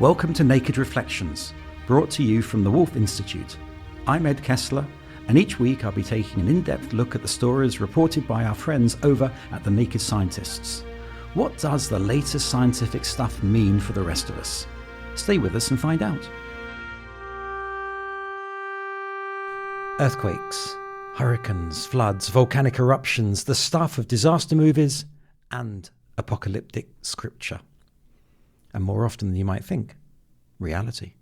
Welcome to Naked Reflections, brought to you from the Wolf Institute. I'm Ed Kessler, and each week I'll be taking an in-depth look at the stories reported by our friends over at the Naked Scientists. What does the latest scientific stuff mean for the rest of us? Stay with us and find out. Earthquakes, hurricanes, floods, volcanic eruptions, the stuff of disaster movies and apocalyptic scripture. And more often than you might think, reality.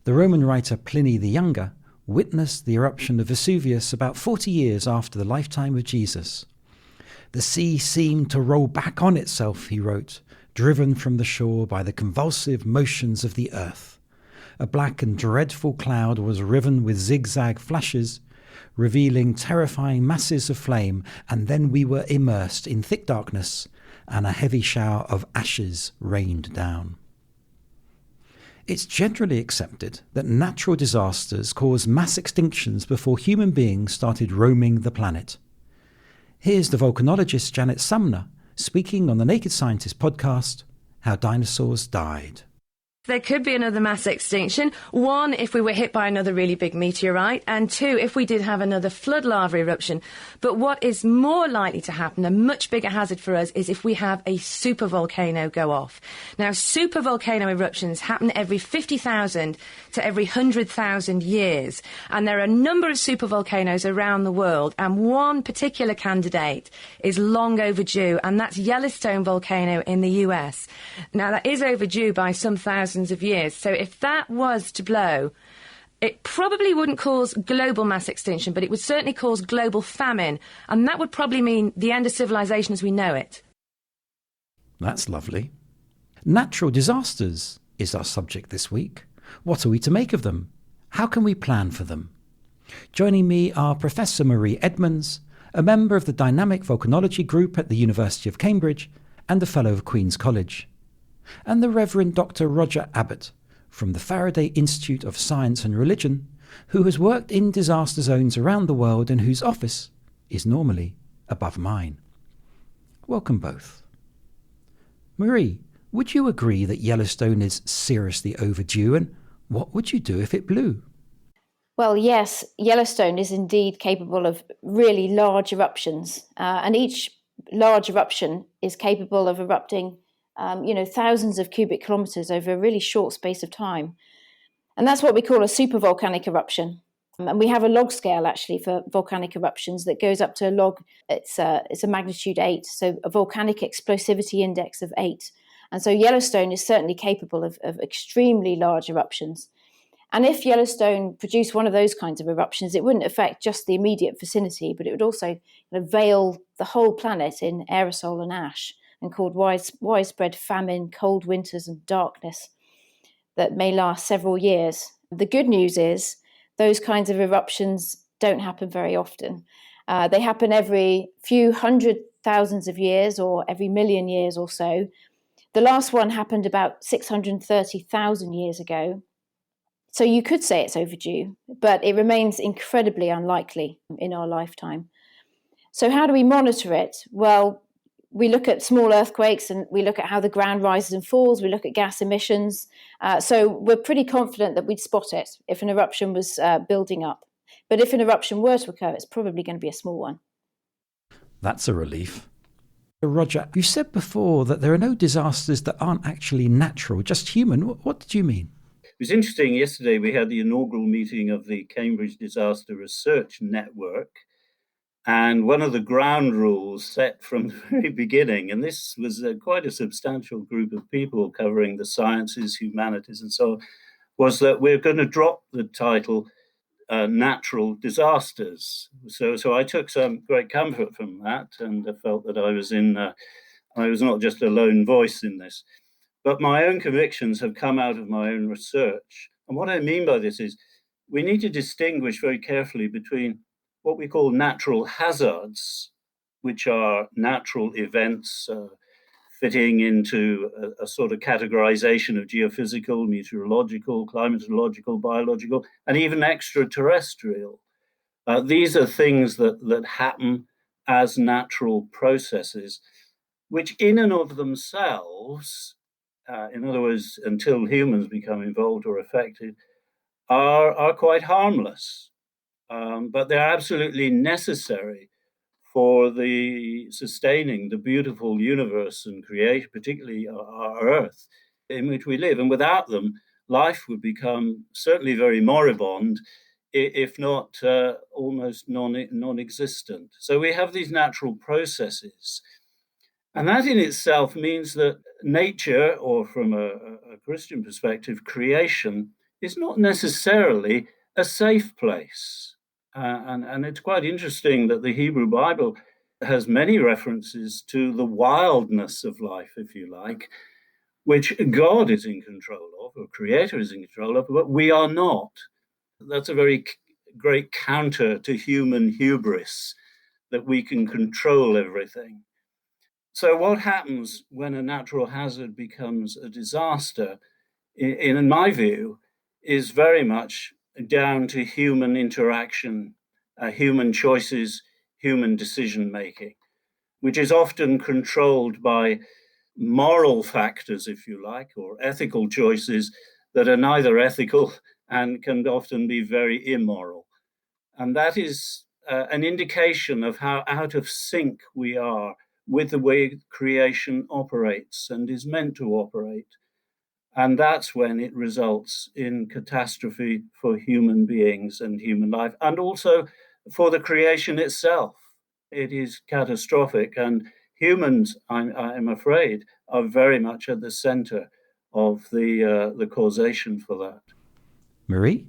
The Roman writer Pliny the Younger witnessed the eruption of Vesuvius about 40 years after the lifetime of Jesus. The sea seemed to roll back on itself, he wrote, driven from the shore by the convulsive motions of the earth. A black and dreadful cloud was riven with zigzag flashes, revealing terrifying masses of flame, and then we were immersed in thick darkness, and a heavy shower of ashes rained down. It's generally accepted that natural disasters cause mass extinctions before human beings started roaming the planet. Here's the volcanologist Janet Sumner speaking on the Naked Scientist podcast, How Dinosaurs Died. There could be another mass extinction. One, if we were hit by another really big meteorite, and two, if we did have another flood lava eruption. But what is more likely to happen, a much bigger hazard for us, is if we have a supervolcano go off. Now, supervolcano eruptions happen every 50,000 to every 100,000 years. And there are a number of supervolcanoes around the world, and one particular candidate is long overdue, and that's Yellowstone volcano in the US. Now, that is overdue by some thousands of years. So if that was to blow, it probably wouldn't cause global mass extinction, but it would certainly cause global famine. And that would probably mean the end of civilization as we know it. That's lovely. Natural disasters is our subject this week. What are we to make of them? How can we plan for them? Joining me are Professor Marie Edmonds, a member of the Dynamic Volcanology Group at the University of Cambridge and a Fellow of Queen's College, and the Reverend Dr. Roger Abbott from the Faraday Institute of Science and Religion, who has worked in disaster zones around the world and whose office is normally above mine. Welcome both. Marie, would you agree that Yellowstone is seriously overdue, and what would you do if it blew? Well, yes, Yellowstone is indeed capable of really large eruptions, and each large eruption is capable of erupting thousands of cubic kilometres over a really short space of time. And that's what we call a supervolcanic eruption. And we have a log scale, actually, for volcanic eruptions that goes up to a log. It's a magnitude 8, so a volcanic explosivity index of 8. And so Yellowstone is certainly capable of extremely large eruptions. And if Yellowstone produced one of those kinds of eruptions, it wouldn't affect just the immediate vicinity, but it would also veil the whole planet in aerosol and ash, and called widespread famine, cold winters and darkness that may last several years. The good news is those kinds of eruptions don't happen very often. They happen every few hundred thousands of years or every million years or so. The last one happened about 630,000 years ago. So you could say it's overdue, but it remains incredibly unlikely in our lifetime. So how do we monitor it? Well, we look at small earthquakes and we look at how the ground rises and falls. We look at gas emissions. So we're pretty confident that we'd spot it if an eruption was building up. But if an eruption were to occur, it's probably going to be a small one. That's a relief. Roger, you said before that there are no disasters that aren't actually natural, just human. What did you mean? It was interesting. Yesterday we had the inaugural meeting of the Cambridge Disaster Research Network. And one of the ground rules set from the very beginning, and this was quite a substantial group of people covering the sciences, humanities, and so on, was that we're going to drop the title natural disasters. So I took some great comfort from that, and I felt that I was not just a lone voice in this. But my own convictions have come out of my own research. And what I mean by this is we need to distinguish very carefully between what we call natural hazards, which are natural events fitting into a sort of categorization of geophysical, meteorological, climatological, biological, and even extraterrestrial. These are things that happen as natural processes, which in and of themselves in other words, until humans become involved or affected, are quite harmless. But they're absolutely necessary for the sustaining the beautiful universe and creation, particularly our Earth, in which we live. And without them, life would become certainly very moribund, if not almost non-existent. So we have these natural processes. And that in itself means that nature, or from a Christian perspective, creation, is not necessarily a safe place. And it's quite interesting that the Hebrew Bible has many references to the wildness of life, if you like, which God is in control of, or Creator is in control of, but we are not. That's a very great counter to human hubris, that we can control everything. So what happens when a natural hazard becomes a disaster, in my view, is very much down to human interaction, human choices, human decision making, which is often controlled by moral factors, if you like, or ethical choices that are neither ethical and can often be very immoral. And that is an indication of how out of sync we are with the way creation operates and is meant to operate. And that's when it results in catastrophe for human beings and human life, and also for the creation itself. It is catastrophic, and humans, I'm afraid, are very much at the center of the causation for that. Marie?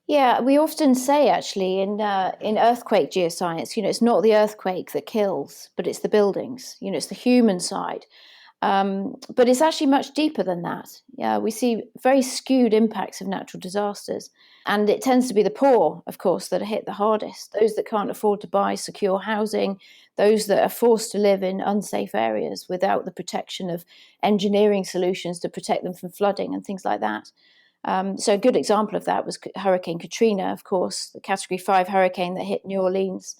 Yeah, we often say actually in earthquake geoscience, it's not the earthquake that kills, but it's the buildings. It's the human side. But it's actually much deeper than that. Yeah, we see very skewed impacts of natural disasters. And it tends to be the poor, of course, that are hit the hardest. Those that can't afford to buy secure housing, those that are forced to live in unsafe areas without the protection of engineering solutions to protect them from flooding and things like that. So a good example of that was Hurricane Katrina, of course, the Category 5 hurricane that hit New Orleans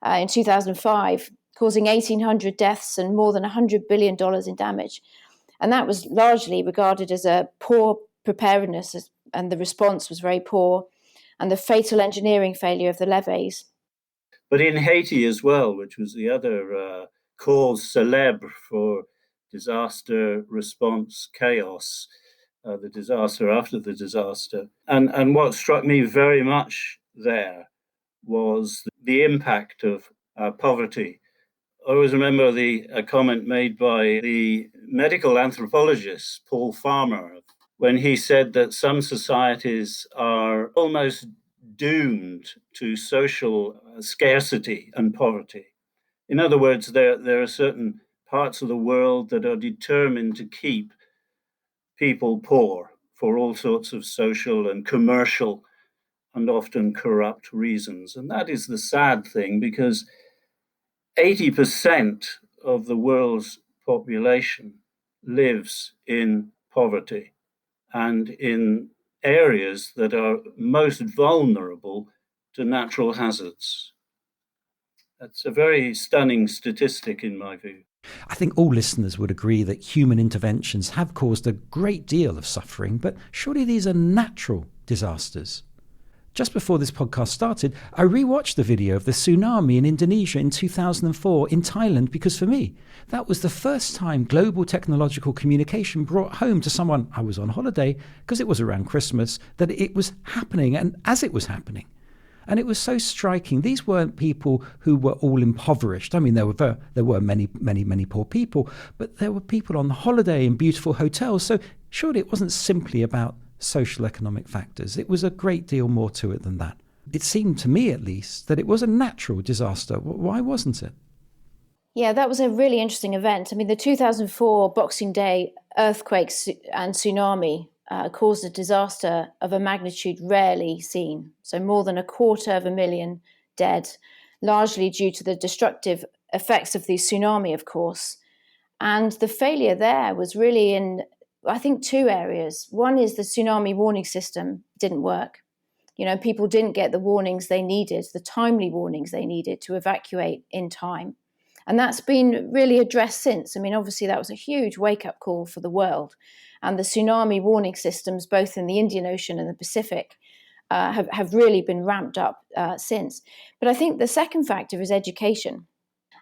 in 2005, causing 1,800 deaths and more than $100 billion in damage. And that was largely regarded as a poor preparedness, and the response was very poor, and the fatal engineering failure of the levees. But in Haiti as well, which was the other cause célèbre for disaster response chaos, the disaster after the disaster. And what struck me very much there was the impact of poverty. I always remember a comment made by the medical anthropologist Paul Farmer, when he said that some societies are almost doomed to social scarcity and poverty. In other words, there are certain parts of the world that are determined to keep people poor for all sorts of social and commercial and often corrupt reasons. And that is the sad thing, because 80% of the world's population lives in poverty and in areas that are most vulnerable to natural hazards. That's a very stunning statistic in my view. I think all listeners would agree that human interventions have caused a great deal of suffering, but surely these are natural disasters. Just before this podcast started, I rewatched the video of the tsunami in Indonesia in 2004 in Thailand, because for me, that was the first time global technological communication brought home to someone, I was on holiday, because it was around Christmas, that it was happening, and as it was happening. And it was so striking. These weren't people who were all impoverished. I mean, there were many poor people, but there were people on holiday in beautiful hotels. So surely it wasn't simply about social economic factors. It was a great deal more to it than that. It seemed to me, at least, that it was a natural disaster. Why wasn't it? Yeah, that was a really interesting event. I mean, the 2004 Boxing Day earthquake and tsunami caused a disaster of a magnitude rarely seen. So more than 250,000 dead, largely due to the destructive effects of the tsunami, of course. And the failure there was really in, I think, two areas. One is the tsunami warning system didn't work. People didn't get the warnings they needed, the timely warnings they needed to evacuate in time. And that's been really addressed since. I mean, obviously, that was a huge wake-up call for the world. And the tsunami warning systems, both in the Indian Ocean and the Pacific, have really been ramped up since. But I think the second factor is education.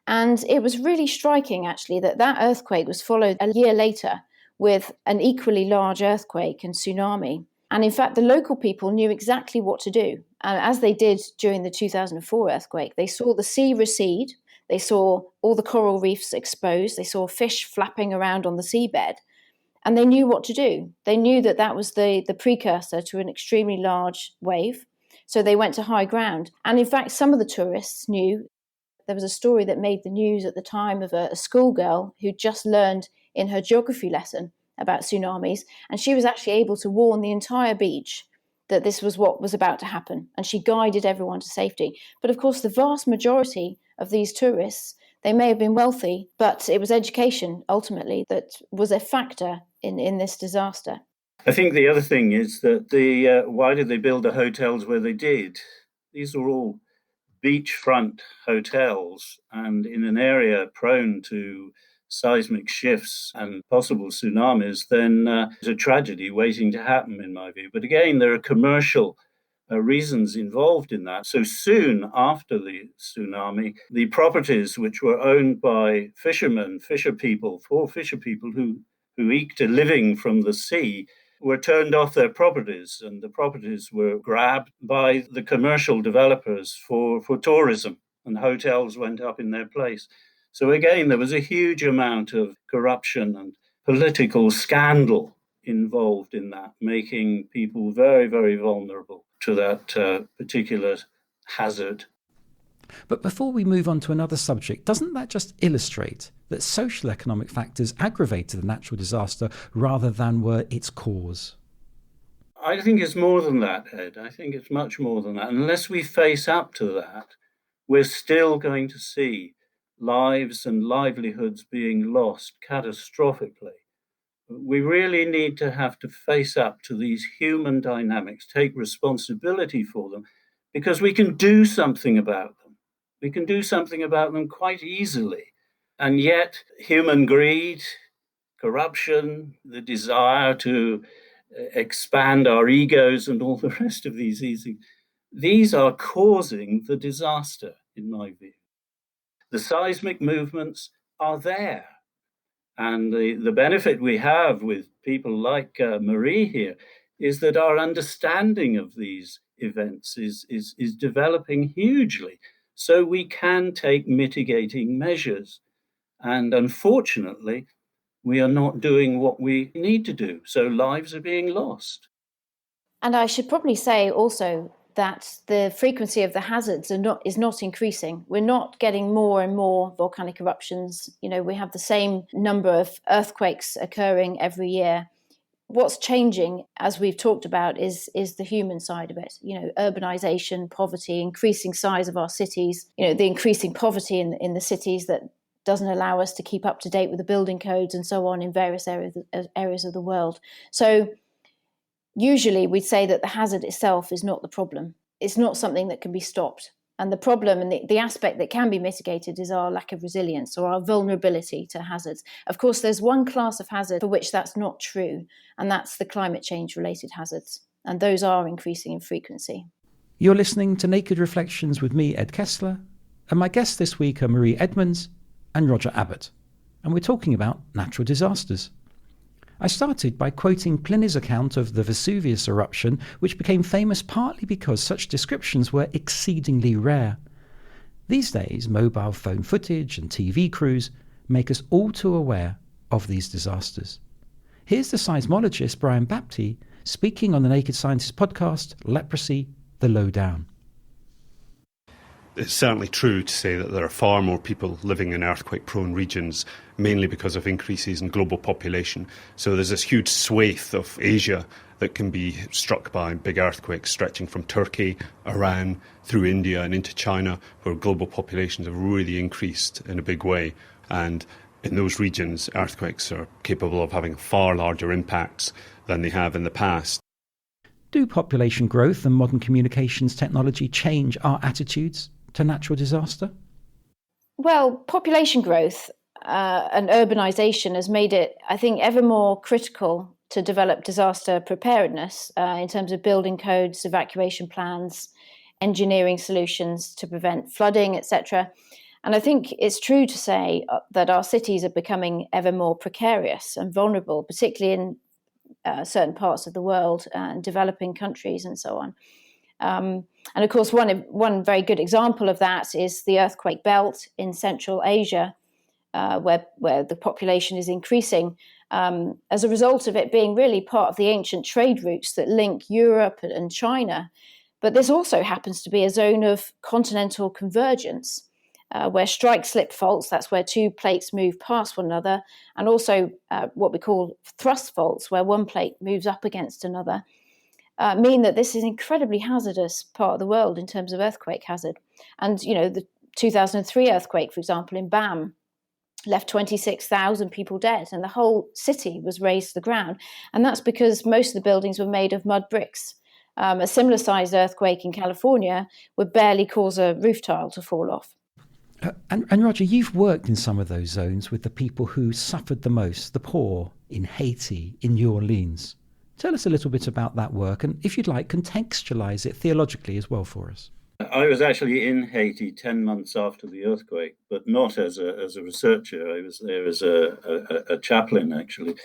And it was really striking, actually, that earthquake was followed a year later with an equally large earthquake and tsunami. And in fact, the local people knew exactly what to do. And as they did during the 2004 earthquake, they saw the sea recede, they saw all the coral reefs exposed, they saw fish flapping around on the seabed, and they knew what to do. They knew that was the precursor to an extremely large wave. So they went to high ground. And in fact, some of the tourists knew. There was a story that made the news at the time of a schoolgirl who just learned in her geography lesson about tsunamis, and she was actually able to warn the entire beach that this was what was about to happen, and she guided everyone to safety. But of course, the vast majority of these tourists, they may have been wealthy, but it was education ultimately that was a factor in this disaster. I think the other thing is that why did they build the hotels where they did? These are all beachfront hotels, and in an area prone to seismic shifts and possible tsunamis, then there's a tragedy waiting to happen, in my view. But again, there are commercial reasons involved in that. So soon after the tsunami, the properties which were owned by fisher people who eked a living from the sea, were turned off their properties, and the properties were grabbed by the commercial developers for tourism, and hotels went up in their place. So again, there was a huge amount of corruption and political scandal involved in that, making people very, very vulnerable to that particular hazard. But before we move on to another subject, doesn't that just illustrate that social economic factors aggravated the natural disaster rather than were its cause? I think it's more than that, Ed. I think it's much more than that. Unless we face up to that, we're still going to see lives and livelihoods being lost catastrophically. We really need to have to face up to these human dynamics, take responsibility for them, because we can do something about them. We can do something about them quite easily. And yet, human greed, corruption, the desire to expand our egos and all the rest of these things, these are causing the disaster, in my view. The seismic movements are there. And the benefit we have with people like Marie here is that our understanding of these events is developing hugely. So we can take mitigating measures. And unfortunately, we are not doing what we need to do. So lives are being lost. And I should probably say also that the frequency of the hazards is not increasing. We're not getting more and more volcanic eruptions. You know, we have the same number of earthquakes occurring every year. What's changing, as we've talked about, is the human side of it. You know, urbanization, poverty, increasing size of our cities, you know, the increasing poverty in the cities that doesn't allow us to keep up to date with the building codes and so on in various areas of the world. So usually we'd say that the hazard itself is not the problem. It's not something that can be stopped. And the problem and the aspect that can be mitigated is our lack of resilience or our vulnerability to hazards. Of course, there's one class of hazard for which that's not true, and that's the climate change related hazards. And those are increasing in frequency. You're listening to Naked Reflections with me, Ed Kessler, and my guests this week are Marie Edmonds and Roger Abbott. And we're talking about natural disasters. I started by quoting Pliny's account of the Vesuvius eruption, which became famous partly because such descriptions were exceedingly rare. These days, mobile phone footage and TV crews make us all too aware of these disasters. Here's the seismologist Brian Bapty speaking on the Naked Scientist podcast, Leprosy, the Lowdown. It's certainly true to say that there are far more people living in earthquake-prone regions, mainly because of increases in global population. So there's this huge swathe of Asia that can be struck by big earthquakes stretching from Turkey, Iran, through India and into China, where global populations have really increased in a big way. And in those regions, earthquakes are capable of having far larger impacts than they have in the past. Do population growth and modern communications technology change our attitudes to natural disaster? Well, population growth and urbanization has made it, I think, ever more critical to develop disaster preparedness in terms of building codes, evacuation plans, engineering solutions to prevent flooding, etc. And I think it's true to say that our cities are becoming ever more precarious and vulnerable, particularly in certain parts of the world and developing countries and so on. And of course, one very good example of that is the earthquake belt in Central Asia, where the population is increasing as a result of it being really part of the ancient trade routes that link Europe and China. But this also happens to be a zone of continental convergence, where strike-slip faults, that's where two plates move past one another, and also what we call thrust faults, where one plate moves up against another, mean that this is an incredibly hazardous part of the world in terms of earthquake hazard. And, the 2003 earthquake, for example, in Bam, left 26,000 people dead, and the whole city was razed to the ground. And that's because most of the buildings were made of mud bricks. A similar sized earthquake in California would barely cause a roof tile to fall off. And Roger, you've worked in some of those zones with the people who suffered the most, the poor, in Haiti, in New Orleans. Tell us a little bit about that work, and if you'd like, contextualize it theologically as well for us. I was actually in Haiti 10 months after the earthquake, but not as a researcher. I was there as a chaplain, actually.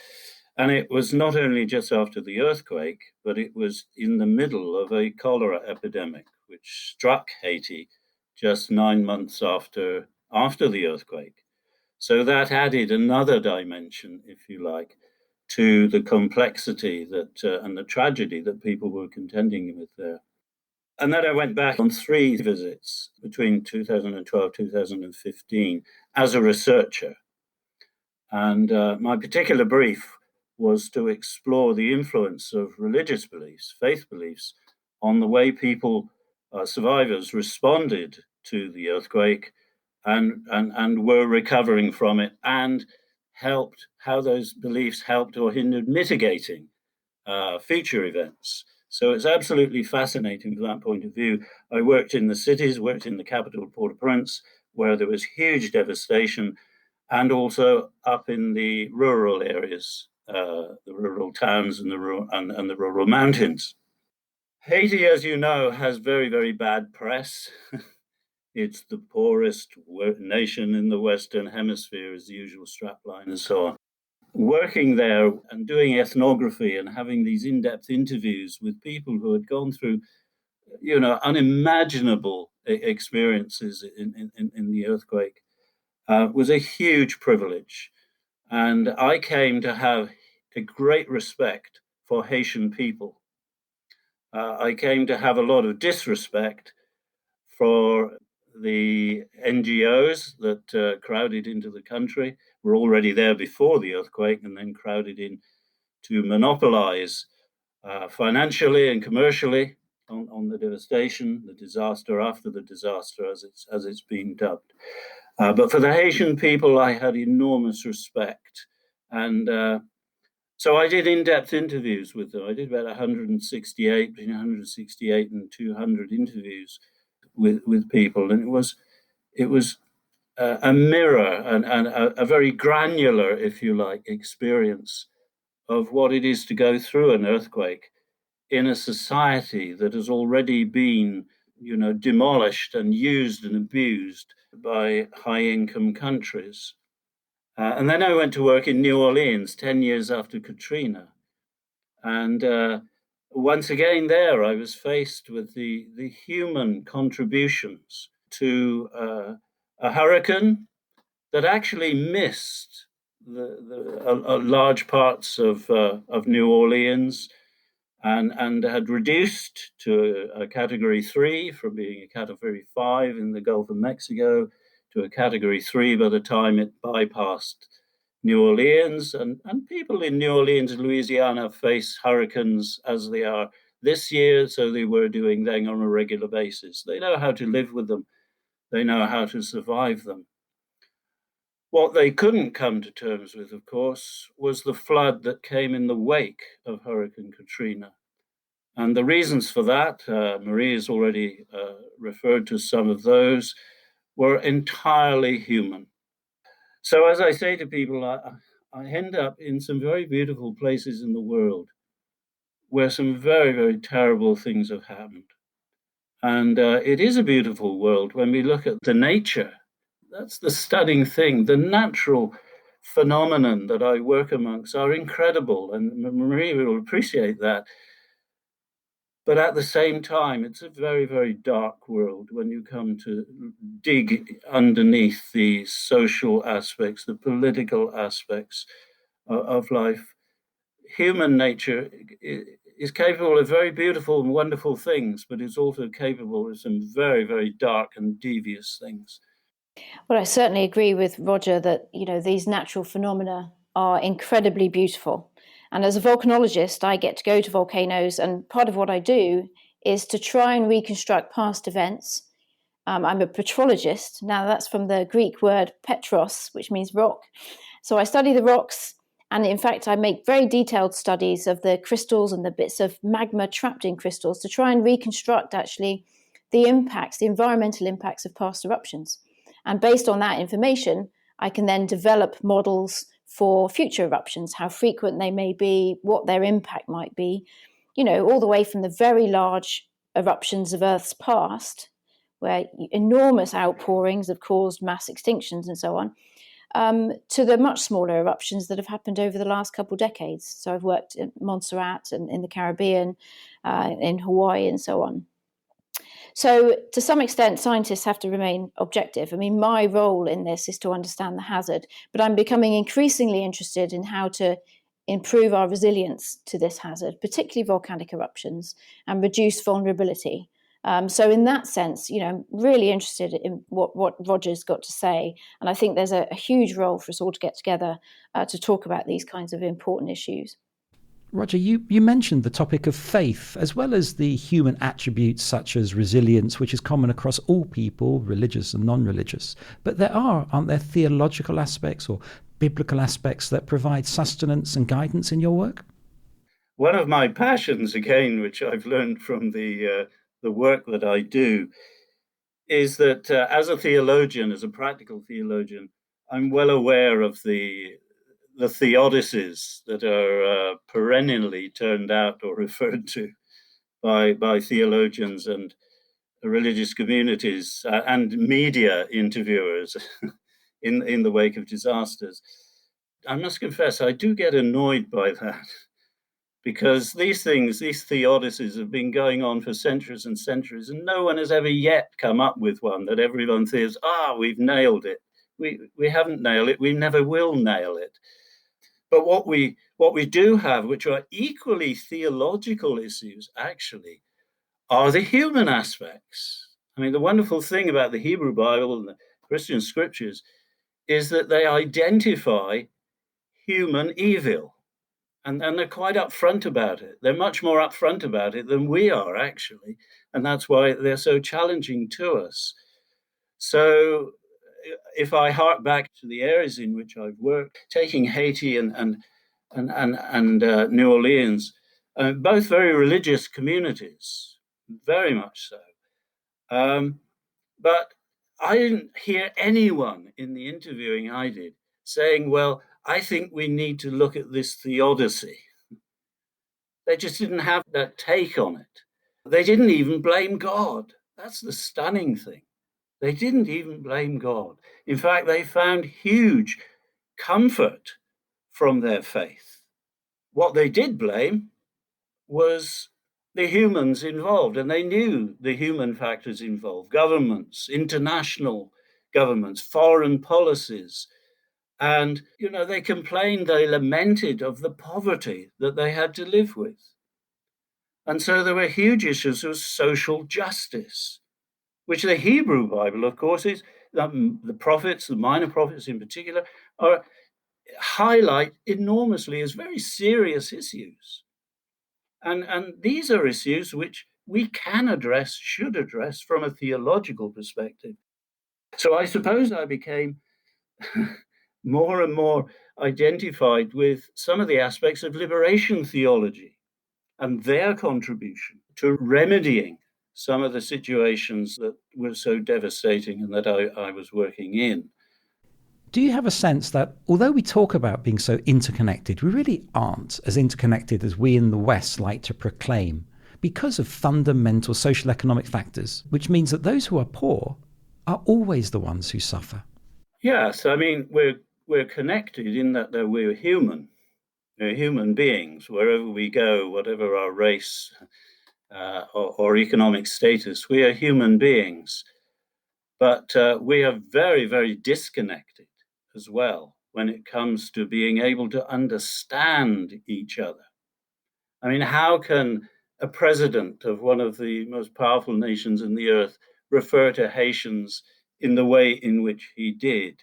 And it was not only just after the earthquake, but it was in the middle of a cholera epidemic, which struck Haiti just 9 months after the earthquake. So that added another dimension, if you like, to the complexity that and the tragedy that people were contending with there. And then I went back on 3 visits between 2012 2015 as a researcher. And my particular brief was to explore the influence of religious beliefs, faith beliefs, on the way people, survivors, responded to the earthquake and were recovering from it, and helped, how those beliefs helped or hindered mitigating future events. So it's absolutely fascinating from that point of view. I worked in the cities, worked in the capital, Port-au-Prince, where there was huge devastation, and also up in the rural areas, the rural towns and the rural mountains. Haiti, as you know, has very, very bad press. It's the poorest nation in the Western Hemisphere, is the usual strapline and so on. Working there and doing ethnography and having these in-depth interviews with people who had gone through, unimaginable experiences in the earthquake was a huge privilege. And I came to have a great respect for Haitian people. I came to have a lot of disrespect for the NGOs that crowded into the country, were already there before the earthquake, and then crowded in to monopolize financially and commercially on the devastation, the disaster after the disaster, as it's been dubbed. But for the Haitian people, I had enormous respect. And so I did in-depth interviews with them. I did about 168, between 168 and 200 interviews with people. And it was a mirror and a very granular, if you like, experience of what it is to go through an earthquake in a society that has already been, demolished and used and abused by high-income countries. And then I went to work in New Orleans 10 years after Katrina. And once again there, I was faced with the human contributions to a hurricane that actually missed large parts of New Orleans, and had reduced to a Category 3 from being a Category 5 in the Gulf of Mexico to a Category 3 by the time it bypassed New Orleans. And people in New Orleans and Louisiana face hurricanes as they are this year, so they were doing then on a regular basis. They know how to live with them. They know how to survive them. What they couldn't come to terms with, of course, was the flood that came in the wake of Hurricane Katrina. And the reasons for that, Marie has already referred to some of those, were entirely human. So as I say to people, I end up in some very beautiful places in the world where some very, very terrible things have happened. And it is a beautiful world when we look at the nature. That's the stunning thing. The natural phenomenon that I work amongst are incredible, and Marie will appreciate that. But at the same time, it's a very, very dark world when you come to dig underneath the social aspects, the political aspects of life. Human nature is capable of very beautiful and wonderful things, but it's also capable of some very, very dark and devious things. Well, I certainly agree with Roger that, these natural phenomena are incredibly beautiful. And as a volcanologist, I get to go to volcanoes, and part of what I do is to try and reconstruct past events. I'm a petrologist. Now, that's from the Greek word petros, which means rock. So I study the rocks, and in fact, I make very detailed studies of the crystals and the bits of magma trapped in crystals to try and reconstruct actually the impacts, the environmental impacts of past eruptions. And based on that information, I can then develop models for future eruptions, how frequent they may be, what their impact might be, all the way from the very large eruptions of Earth's past, where enormous outpourings have caused mass extinctions and so on, to the much smaller eruptions that have happened over the last couple of decades. So I've worked in Montserrat and in the Caribbean, in Hawaii and so on. So to some extent, scientists have to remain objective. I mean, my role in this is to understand the hazard, but I'm becoming increasingly interested in how to improve our resilience to this hazard, particularly volcanic eruptions, and reduce vulnerability. So in that sense, I'm really interested in what Roger's got to say. And I think there's a huge role for us all to get together to talk about these kinds of important issues. Roger, you mentioned the topic of faith, as well as the human attributes such as resilience, which is common across all people, religious and non-religious. But aren't there theological aspects or biblical aspects that provide sustenance and guidance in your work? One of my passions, again, which I've learned from the work that I do, is that as a theologian, as a practical theologian, I'm well aware of the Theodicies that are perennially turned out or referred to by theologians and religious communities and media interviewers in the wake of disasters. I must confess, I do get annoyed by that, because these theodicies have been going on for centuries and centuries, and no one has ever yet come up with one that everyone says, we've nailed it. We haven't nailed it. We never will nail it. But what we do have, which are equally theological issues, actually, are the human aspects. I mean, the wonderful thing about the Hebrew Bible and the Christian scriptures is that they identify human evil. And they're quite upfront about it. They're much more upfront about it than we are, actually. And that's why they're so challenging to us. So if I hark back to the areas in which I've worked, taking Haiti and New Orleans, both very religious communities, very much so. But I didn't hear anyone in the interviewing I did saying, well, I think we need to look at this theodicy. They just didn't have that take on it. They didn't even blame God. That's the stunning thing. They didn't even blame God. In fact, they found huge comfort from their faith. What they did blame was the humans involved, and they knew the human factors involved: governments, international governments, foreign policies. And, they complained, they lamented of the poverty that they had to live with. And so there were huge issues of social justice, which the Hebrew Bible, of course, is the prophets, the minor prophets in particular, highlight enormously as very serious issues. And these are issues which we can address, should address from a theological perspective. So I suppose I became more and more identified with some of the aspects of liberation theology and their contribution to remedying some of the situations that were so devastating and that I was working in. Do you have a sense that although we talk about being so interconnected, we really aren't as interconnected as we in the West like to proclaim because of fundamental social economic factors, which means that those who are poor are always the ones who suffer? Yes, I mean, we're connected in that we're human. We're human beings wherever we go, whatever our race or economic status. We are human beings. But we are very, very disconnected as well when it comes to being able to understand each other. I mean, how can a president of one of the most powerful nations in the earth refer to Haitians in the way in which he did?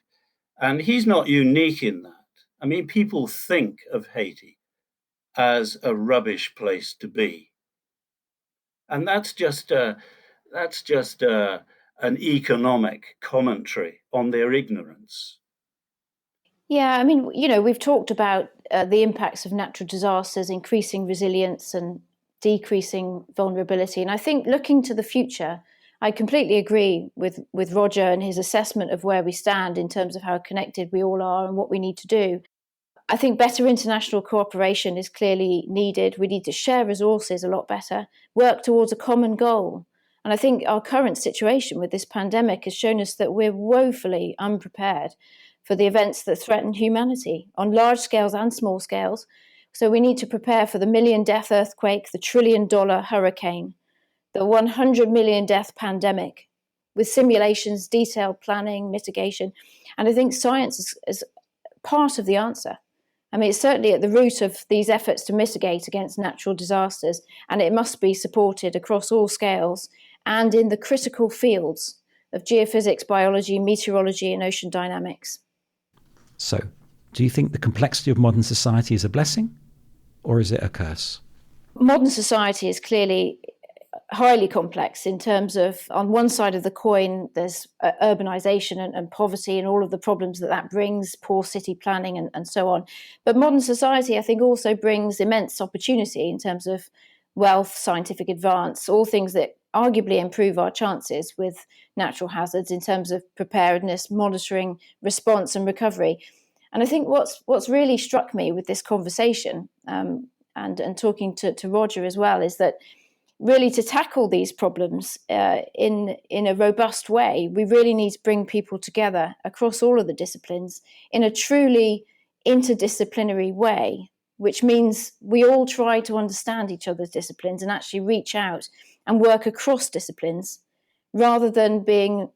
And he's not unique in that. I mean, people think of Haiti as a rubbish place to be. And that's just an economic commentary on their ignorance. Yeah, I mean, we've talked about the impacts of natural disasters, increasing resilience and decreasing vulnerability. And I think looking to the future, I completely agree with Roger and his assessment of where we stand in terms of how connected we all are and what we need to do. I think better international cooperation is clearly needed. We need to share resources a lot better, work towards a common goal. And I think our current situation with this pandemic has shown us that we're woefully unprepared for the events that threaten humanity on large scales and small scales. So we need to prepare for the million-death earthquake, the trillion-dollar hurricane, the 100 million death pandemic, with simulations, detailed planning, mitigation. And I think science is part of the answer. I mean, it's certainly at the root of these efforts to mitigate against natural disasters, and it must be supported across all scales and in the critical fields of geophysics, biology, meteorology, and ocean dynamics. So, do you think the complexity of modern society is a blessing, or is it a curse? Modern society is clearly highly complex in terms of, on one side of the coin, there's urbanization and poverty and all of the problems that brings, poor city planning and so on. But modern society, I think, also brings immense opportunity in terms of wealth, scientific advance, all things that arguably improve our chances with natural hazards in terms of preparedness, monitoring, response and recovery. And I think what's really struck me with this conversation and talking to Roger as well is that really to tackle these problems in a robust way, we really need to bring people together across all of the disciplines in a truly interdisciplinary way, which means we all try to understand each other's disciplines and actually reach out and work across disciplines rather than being,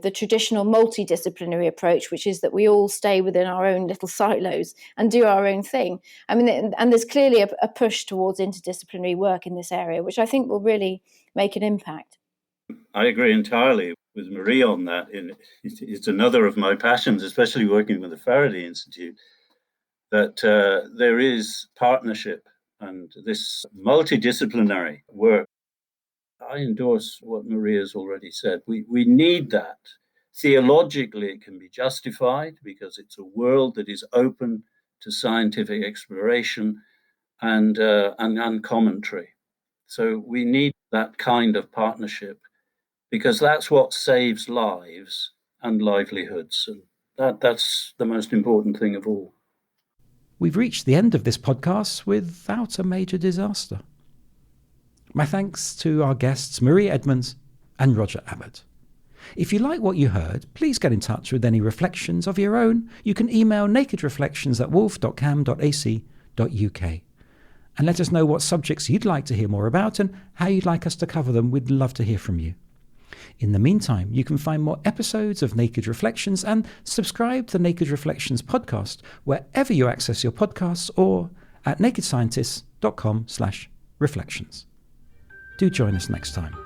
the traditional multidisciplinary approach, which is that we all stay within our own little silos and do our own thing. I mean, and there's clearly a push towards interdisciplinary work in this area, which I think will really make an impact. I agree entirely with Marie on that. It's another of my passions, especially working with the Faraday Institute, that there is partnership and this multidisciplinary work. I endorse what Maria has already said. We need that. Theologically, it can be justified because it's a world that is open to scientific exploration and commentary. So we need that kind of partnership because that's what saves lives and livelihoods. And that's the most important thing of all. We've reached the end of this podcast without a major disaster. My thanks to our guests Marie Edmonds and Roger Abbott. If you like what you heard, please get in touch with any reflections of your own. You can email nakedreflections@wolf.cam.ac.uk and let us know what subjects you'd like to hear more about and how you'd like us to cover them. We'd love to hear from you. In the meantime, you can find more episodes of Naked Reflections and subscribe to the Naked Reflections podcast wherever you access your podcasts or at nakedscientists.com/reflections. Do join us next time.